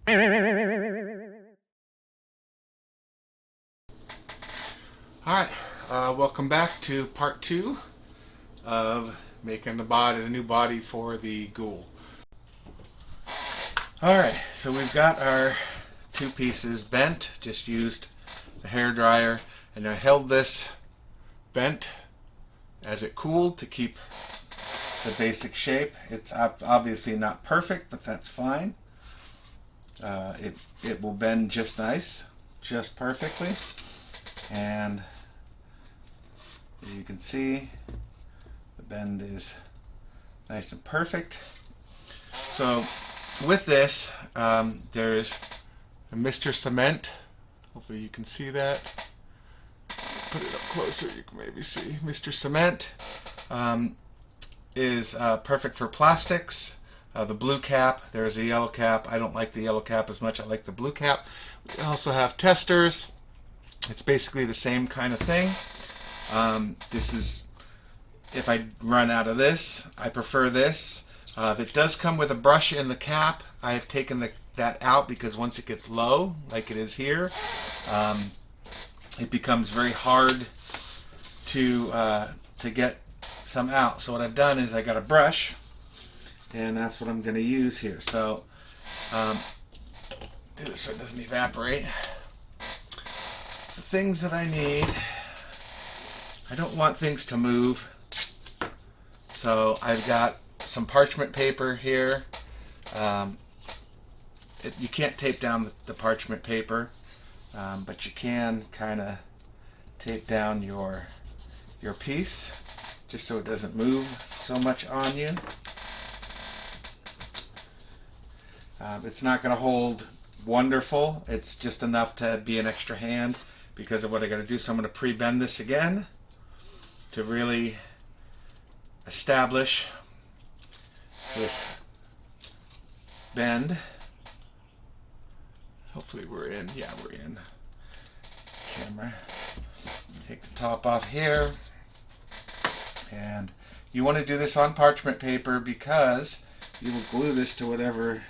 Alright, welcome back to part 2 of making the new body for the ghoul. Alright, so we've got our two pieces bent, just used the hair dryer, and I held this bent as it cooled to keep the basic shape. It's obviously not perfect, but that's fine. It will bend just nice, just perfectly, and as you can see, the bend is nice and perfect. So with this, there's a Mr. Cement. Hopefully you can see that. Put it up closer, you can maybe see. Mr. Cement is perfect for plastics. The blue cap, there's a yellow cap. I don't like the yellow cap as much. I like the blue cap. We also have testers. It's basically the same kind of thing. This is, if I run out of this, I prefer this. It does come with a brush in the cap. I have taken that out because once it gets low, like it is here, it becomes very hard to get some out. So what I've done is I got a brush, and that's what I'm going to use here. So do this so it doesn't evaporate. So things that I need. I don't want things to move, so I've got some parchment paper here. You can't tape down the parchment paper, but you can kind of tape down your piece just so it doesn't move so much on you. It's not going to hold wonderful. It's just enough to be an extra hand because of what I got to do. So I'm going to pre-bend this again to really establish this bend. Hopefully we're in. Yeah, we're in. Camera. Take the top off here. And you want to do this on parchment paper because you will glue this to whatever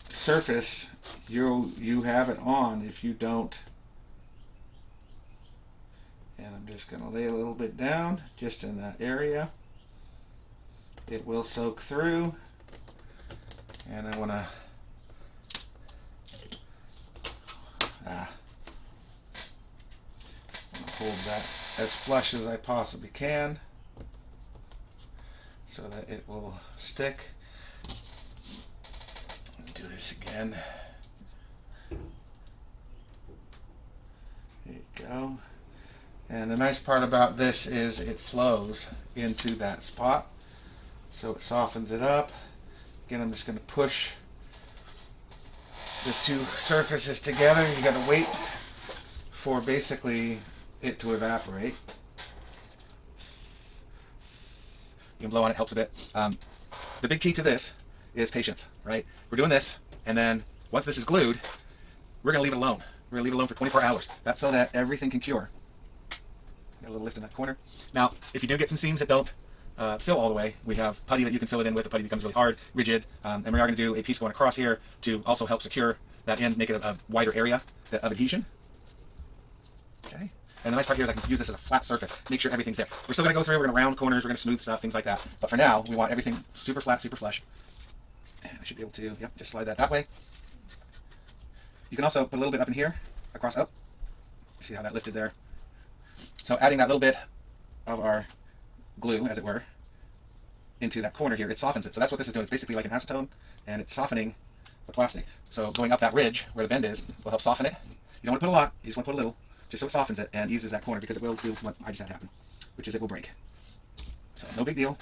surface you have it on. If you don't, and I'm just going to lay a little bit down just in that area. It will soak through, and I want to hold that as flush as I possibly can so that it will stick. Do this again. There you go. And the nice part about this is it flows into that spot, so it softens it up. Again, I'm just going to push the two surfaces together. You got to wait for basically it to evaporate. You can blow on it, helps a bit. The big key to this is patience, right? We're doing this, and then once this is glued, we're going to leave it alone. We're going to leave it alone for 24 hours. That's so that everything can cure. Got a little lift in that corner. Now, if you do get some seams that don't fill all the way, we have putty that you can fill it in with. The putty becomes really hard, rigid, and we are going to do a piece going across here to also help secure that end, make it a wider area of adhesion. Okay. And the nice part here is I can use this as a flat surface, make sure everything's there. We're still going to go through, we're going to round corners, we're going to smooth stuff, things like that. But for now, we want everything super flat, super flush. And I should be able to, yep, just slide that way. You can also put a little bit up in here, across up. See how that lifted there? So adding that little bit of our glue, as it were, into that corner here, it softens it. So that's what this is doing. It's basically like an acetone, and it's softening the plastic. So going up that ridge where the bend is will help soften it. You don't want to put a lot, you just want to put a little, just so it softens it and eases that corner, because it will do what I just had happen, which is it will break. So no big deal.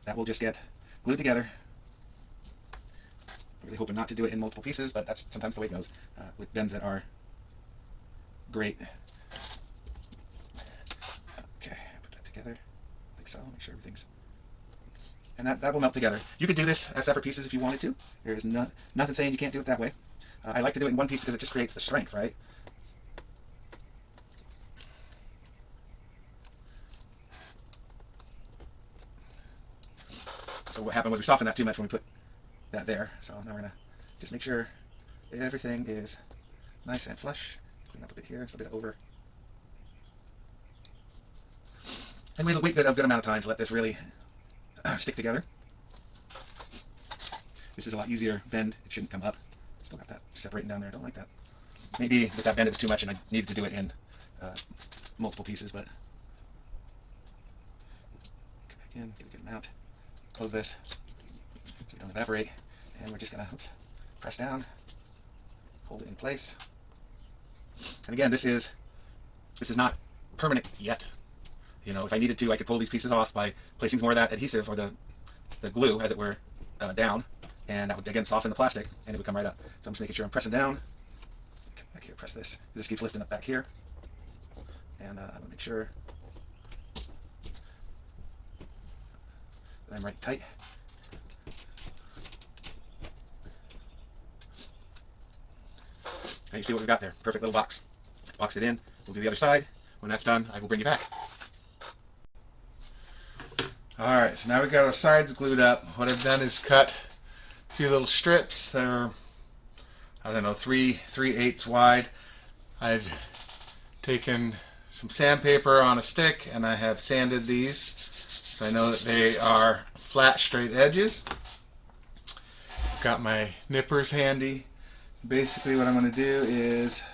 That will just get glued together. I'm really hoping not to do it in multiple pieces, but that's sometimes the way it goes with bends that are great. Okay, put that together like so. Make sure everything's... And that will melt together. You could do this as separate pieces if you wanted to. There's nothing saying you can't do it that way. I like to do it in one piece because it just creates the strength, right? So what happened was we softened that too much when we put that there. So now we're going to Just make sure everything is nice and flush. Clean up a bit here, so a bit over. And wait a good amount of time to let this really stick together. This is a lot easier bend. It shouldn't come up. Still got that separating down there. I don't like that. Maybe with that bend it was too much and I needed to do it in multiple pieces, but come back in, get a good amount. Close this so it don't evaporate. And we're just gonna press down, hold it in place. And again, this is not permanent yet. You know, if I needed to, I could pull these pieces off by placing more of that adhesive or the glue, as it were, down, and that would again soften the plastic, and it would come right up. So I'm just making sure I'm pressing down. Come back here, press this. This keeps lifting up back here, and I'm gonna make sure that I'm right tight. And you see what we've got there. Perfect little box. Box it in. We'll do the other side. When that's done, I will bring you back. Alright, so now we've got our sides glued up. What I've done is cut a few little strips that are, I don't know, 3/8 wide. I've taken some sandpaper on a stick and I have sanded these so I know that they are flat, straight edges. Got my nippers handy. Basically what I'm going to do is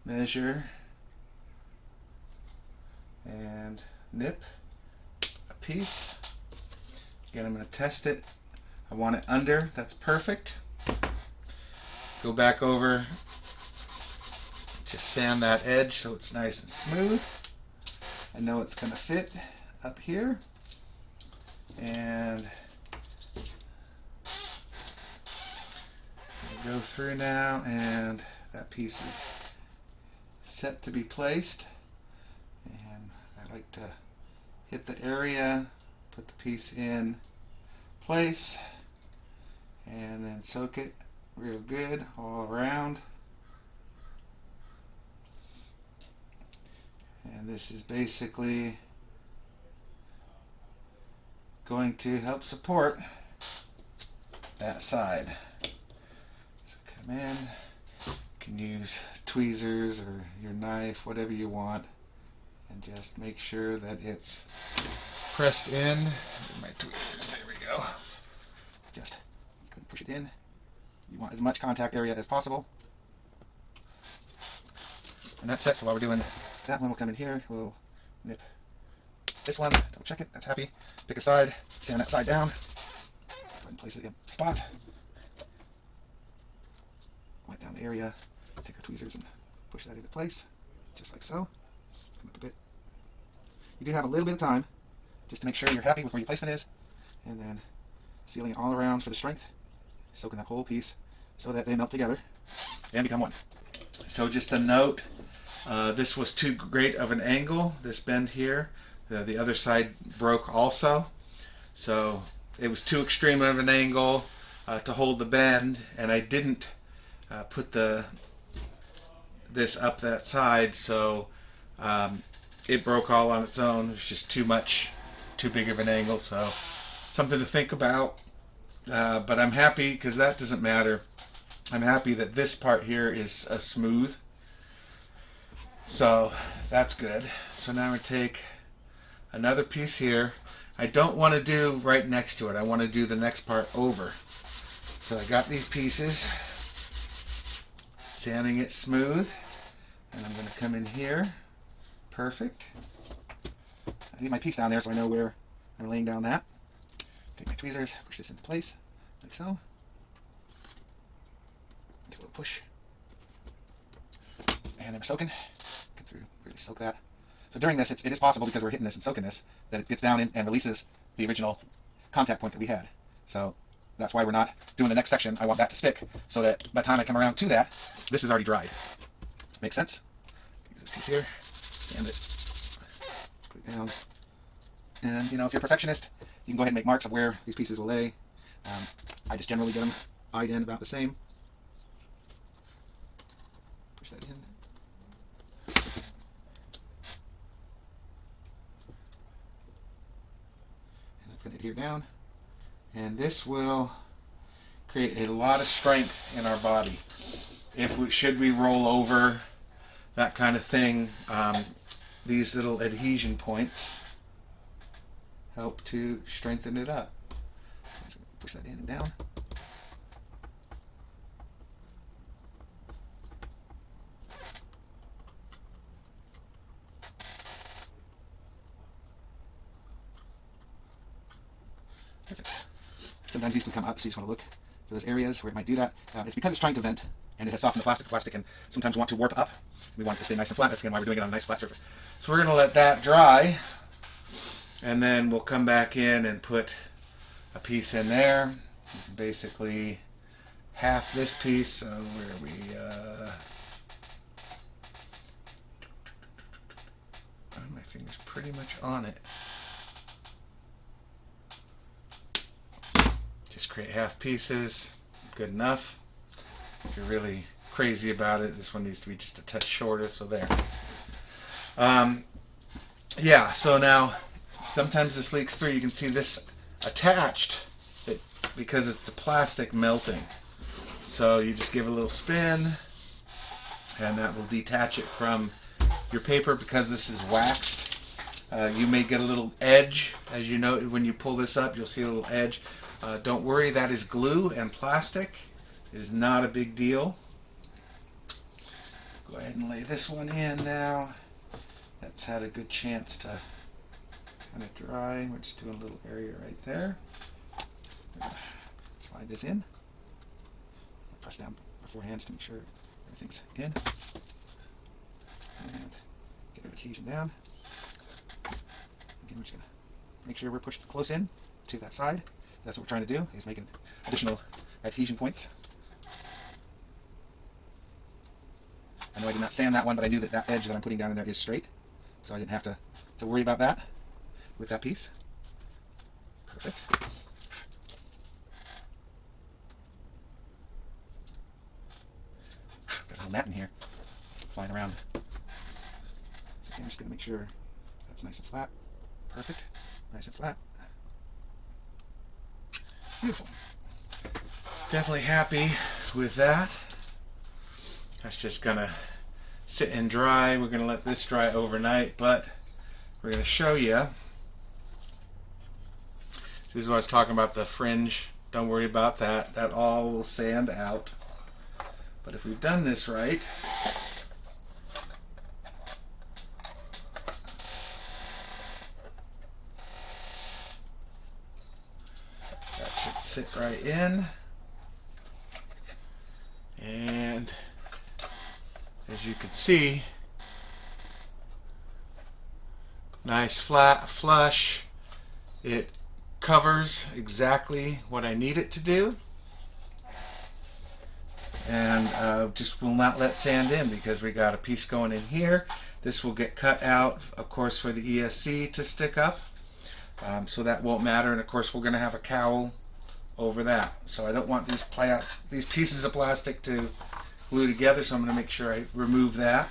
measure and nip a piece. Again, I'm going to test it. I want it under. That's perfect. Go back over, just sand that edge so it's nice and smooth. I know it's going to fit up here. And go through now, and that piece is set to be placed. And I like to hit the area, put the piece in place, and then soak it real good all around. And this is basically going to help support that side. So come in, you can use tweezers or your knife, whatever you want, and just make sure that it's pressed in. My tweezers, there we go. Just go and push it in. You want as much contact area as possible. And that's it. So while we're doing that one, we'll come in here, we'll nip this one, double check it, that's happy. Pick a side, sand that side down, go ahead and place it in a spot. Wipe down the area, take our tweezers and push that into place, just like so. Come up a bit. You do have a little bit of time just to make sure you're happy with where your placement is, and then sealing it all around for the strength, soaking that whole piece so that they melt together and become one. So just a note, this was too great of an angle, this bend here. The other side broke also, so it was too extreme of an angle to hold the bend, and I didn't put this up that side, so it broke all on its own. It was just too big of an angle, so something to think about. But I'm happy because that doesn't matter. I'm happy that this part here is smooth, so that's good. So now we take another piece here. I don't want to do right next to it. I want to do the next part over. So I got these pieces, sanding it smooth, and I'm going to come in here. Perfect. I need my piece down there so I know where I'm laying down that. Take my tweezers, push this into place, like so. Give it a little push. And then we're soaking. Get through, really soak that. So during this, it is possible, because we're hitting this and soaking this, that it gets down in and releases the original contact point that we had. So that's why we're not doing the next section. I want that to stick, so that by the time I come around to that, this is already dried. Makes sense? Use this piece here, sand it, put it down. And you know, if you're a perfectionist, you can go ahead and make marks of where these pieces will lay. I just generally get them eyed in about the same. Push that in. And that's going to adhere down. And this will create a lot of strength in our body. Should we roll over, that kind of thing, these little adhesion points help to strengthen it up. Just push that in and down. Perfect. Sometimes these can come up, so you just want to look for those areas where it might do that. It's because it's trying to vent, and it has softened the plastic. The plastic can sometimes want to warp up. We want it to stay nice and flat. That's again why we're doing it on a nice flat surface. So we're going to let that dry, and then we'll come back in and put a piece in there. Basically half this piece. So where are we? My finger's pretty much on it. Just create half pieces. Good enough. If you're really crazy about it, this one needs to be just a touch shorter, so there. Yeah, so now sometimes this leaks through. You can see this attached because it's the plastic melting. So you just give it a little spin, and that will detach it from your paper. Because this is waxed, you may get a little edge. As you know, when you pull this up, you'll see a little edge. Don't worry, that is glue and plastic. It is not a big deal. Go ahead and lay this one in now. That's had a good chance to kind of dry. We're just doing a little area right there. Slide this in. I'll press down beforehand just to make sure everything's in. And get our adhesion down. Again, we're just going to make sure we're pushed close in to that side. That's what we're trying to do, is making additional adhesion points. I know I did not sand that one, but I knew that that edge that I'm putting down in there is straight, so I didn't have to worry about that with that piece. Perfect. Got a whole mat in here flying around. So I'm just going to make sure that's nice and flat. Perfect. Nice and flat. Beautiful. Definitely happy with that. That's just gonna sit and dry. We're gonna let this dry overnight, but we're gonna show you. This is what I was talking about, the fringe. Don't worry about that. That all will sand out. But if we've done this right, sit right in, and as you can see, nice flat flush. It covers exactly what I need it to do, and just will not let sand in because we got a piece going in here. This will get cut out, of course, for the ESC to stick up, so that won't matter. And of course we're going to have a cowl over that, so I don't want these pieces of plastic to glue together, so I'm going to make sure I remove that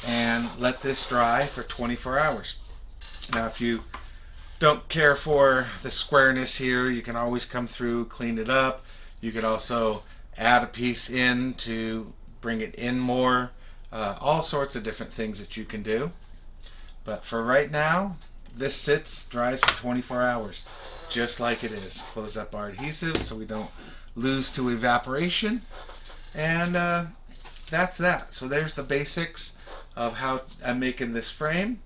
and let this dry for 24 hours. Now if you don't care for the squareness here, you can always come through, clean it up. You could also add a piece in to bring it in more. All sorts of different things that you can do, but for right now this dries for 24 hours. Just like it is. Close up our adhesive so we don't lose to evaporation, and that's that. So there's the basics of how I'm making this frame.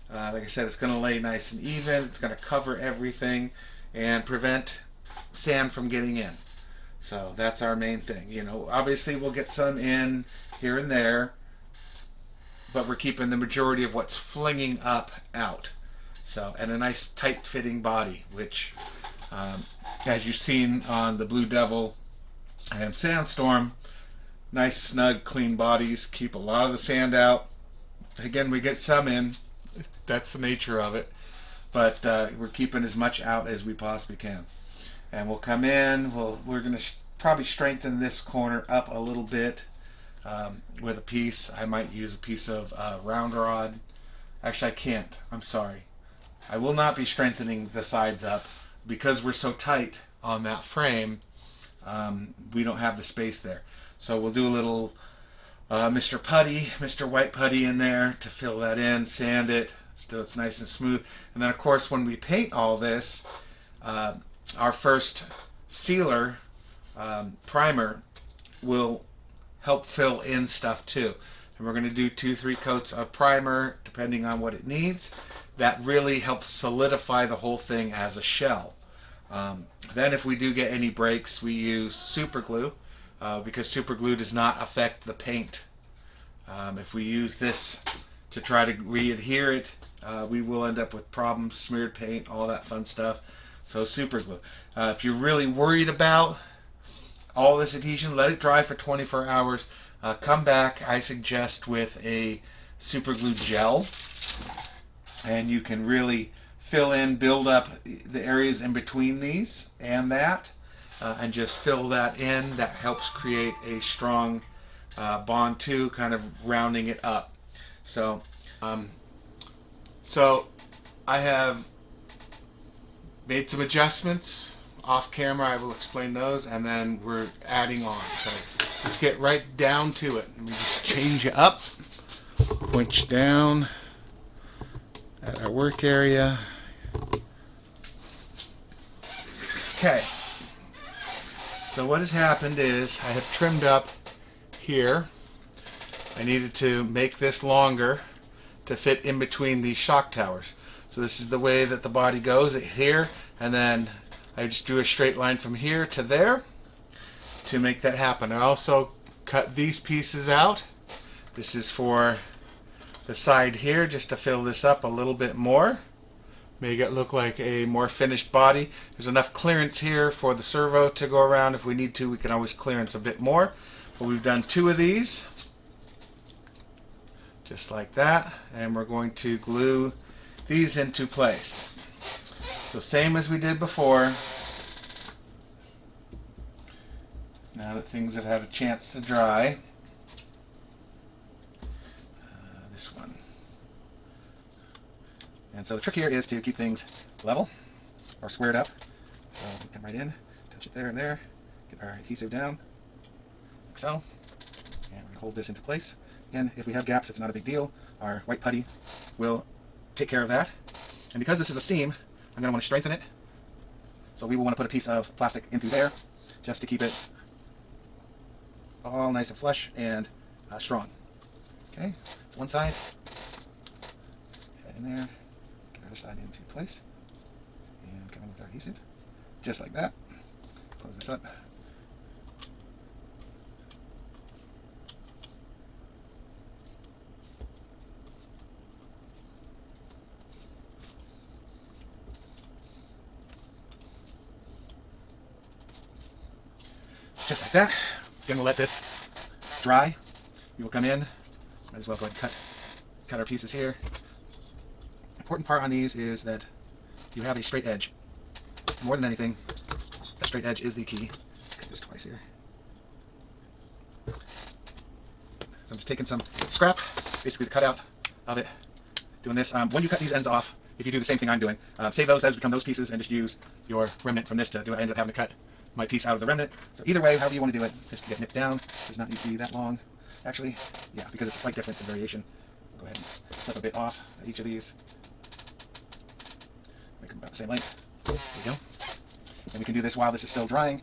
Like I said, it's going to lay nice and even. It's going to cover everything and prevent sand from getting in. So that's our main thing. You know, obviously we'll get some in here and there, but we're keeping the majority of what's flinging up out. So, and a nice tight fitting body, which as you've seen on the Blue Devil and Sandstorm, nice snug clean bodies, keep a lot of the sand out. Again, we get some in, that's the nature of it, but we're keeping as much out as we possibly can. And we'll come in, we're going to probably strengthen this corner up a little bit with a piece. I might use a piece of round rod. Actually I can't, I'm sorry. I will not be strengthening the sides up because we're so tight on that frame. we don't have the space there. So we'll do a little Mr. Putty, Mr. White Putty in there to fill that in, sand it, so it's nice and smooth. And then of course when we paint all this, our first sealer, primer, will help fill in stuff too. And we're going to do 2-3 coats of primer depending on what it needs. That really helps solidify the whole thing as a shell. Then if we do get any breaks, we use super glue, because super glue does not affect the paint. If we use this to try to re-adhere it, we will end up with problems, smeared paint, all that fun stuff. So super glue. If you're really worried about all this adhesion, let it dry for 24 hours. Come back, I suggest, with a super glue gel, and you can really fill in, build up the areas in between these and that, and just fill that in. That helps create a strong bond too, kind of rounding it up. So I have made some adjustments off camera. I will explain those, and then we're adding on. So let's get right down to it. Let me just change it up, point you down at our work area. Okay, so what has happened is I have trimmed up here. I needed to make this longer to fit in between these shock towers. So this is the way that the body goes here, and then I just drew a straight line from here to there to make that happen. I also cut these pieces out. This is for the side here, just to fill this up a little bit more, make it look like a more finished body. There's enough clearance here for the servo to go around. If we need to, we can always clearance a bit more. But we've done 2 of these, just like that, and we're going to glue these into place. So same as we did before. Now that things have had a chance to dry, this one. And so the trick here is to keep things level or squared up. So we come right in, touch it there and there, get our adhesive down, like so, and we're going to hold this into place. Again, if we have gaps, it's not a big deal. Our white putty will take care of that. And because this is a seam, I'm going to want to strengthen it. So we will want to put a piece of plastic in through there just to keep it all nice and flush and strong. Okay, that's one side. Get that in there. Get the other side into place. And come in with our adhesive. Just like that. Close this up. Just like that. Then we'll let this dry. We will come in. Might as well go ahead and cut our pieces here. Important part on these is that you have a straight edge. More than anything, a straight edge is the key. Cut this twice here. So I'm just taking some scrap, basically the cutout of it. Doing this. When you cut these ends off, if you do the same thing I'm doing, save those, those become those pieces, and just use your remnant from this to do it. I ended up having to cut my piece out of the remnant. So either way, however you want to do it, this can get nipped down. Does not need to be that long. Actually, yeah, because it's a slight difference in variation. We'll go ahead and flip a bit off at each of these. Make them about the same length. There we go. And we can do this while this is still drying.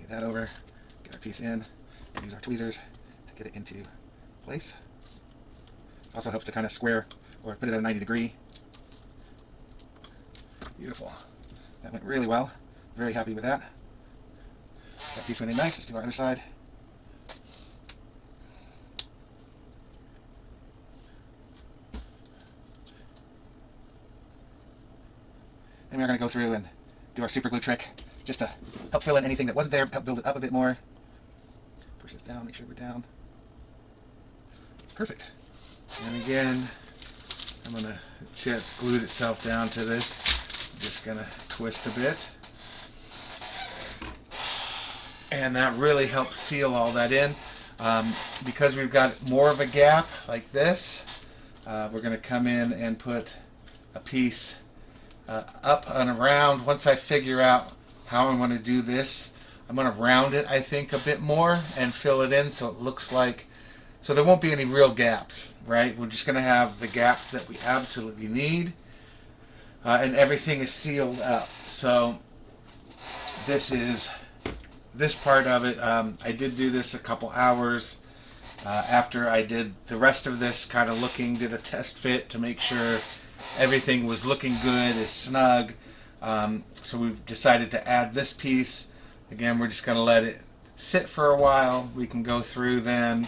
Do that over, get our piece in, and use our tweezers to get it into place. It also helps to kind of square or put it at a 90 degree. Beautiful. That went really well. Very happy with that. That piece went in nice. Let's do our other side. And we're going to go through and do our super glue trick just to help fill in anything that wasn't there, help build it up a bit more. Push this down, make sure we're down. Perfect. And again, I'm going to see it's glued itself down to this. I'm just going to twist a bit. And that really helps seal all that in. Because we've got more of a gap like this, we're going to come in and put a piece up and around. Once I figure out how I want to do this, I'm going to round it, I think, a bit more and fill it in so it looks like, so there won't be any real gaps, right? We're just going to have the gaps that we absolutely need, and everything is sealed up. So this part of it, I did do this a couple hours after I did the rest of this, kind of did a test fit to make sure everything was looking good, is snug. So we've decided to add this piece. Again, we're just going to let it sit for a while. We can go through then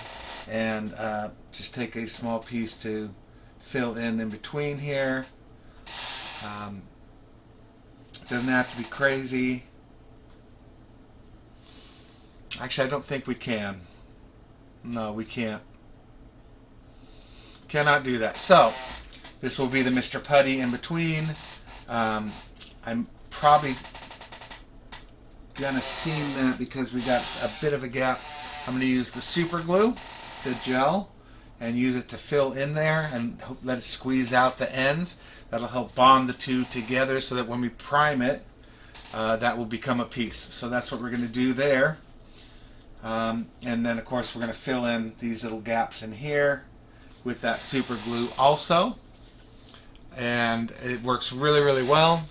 and just take a small piece to fill in between here. Doesn't have to be crazy. Actually, I don't think we can. No, we can't. Cannot do that. So this will be the Mr. Putty in between. I'm probably gonna seam that because we got a bit of a gap. I'm gonna use the super glue, the gel, and use it to fill in there and let it squeeze out the ends. That'll help bond the two together so that when we prime it, that will become a piece. So that's what we're gonna do there. And then of course we're gonna fill in these little gaps in here with that super glue also. And it works really, really well.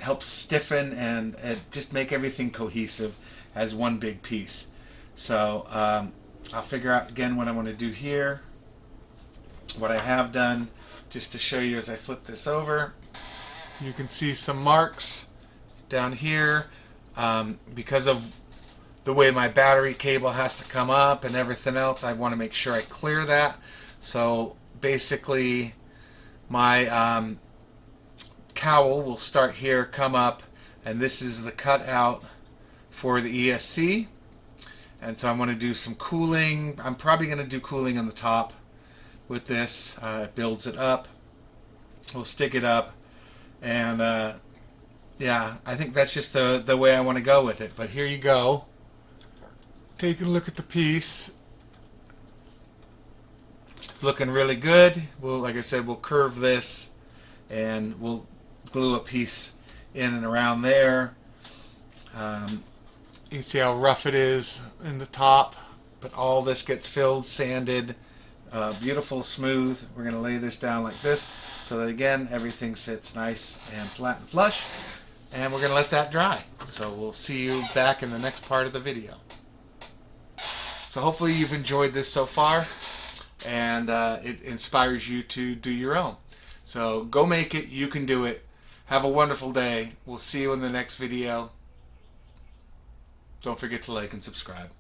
Helps stiffen and just make everything cohesive as one big piece. So I'll figure out again what I want to do here. What I have done, just to show you as I flip this over, you can see some marks down here because of the way my battery cable has to come up and everything else. I want to make sure I clear that. So basically my cowl will start here, come up, and this is the cutout for the ESC. And so I'm going to do some cooling. I'm probably going to do cooling on the top with this. It builds it up. We'll stick it up, and yeah, I think that's just the way I want to go with it. But here you go. Taking a look at the piece. It's looking really good. We'll, like I said, we'll curve this and we'll glue a piece in and around there. You can see how rough it is in the top, but all this gets filled, sanded, beautiful, smooth. We're going to lay this down like this so that again everything sits nice and flat and flush, and we're going to let that dry. So we'll see you back in the next part of the video. So hopefully you've enjoyed this so far, and it inspires you to do your own. So go make it. You can do it. Have a wonderful day. We'll see you in the next video. Don't forget to like and subscribe.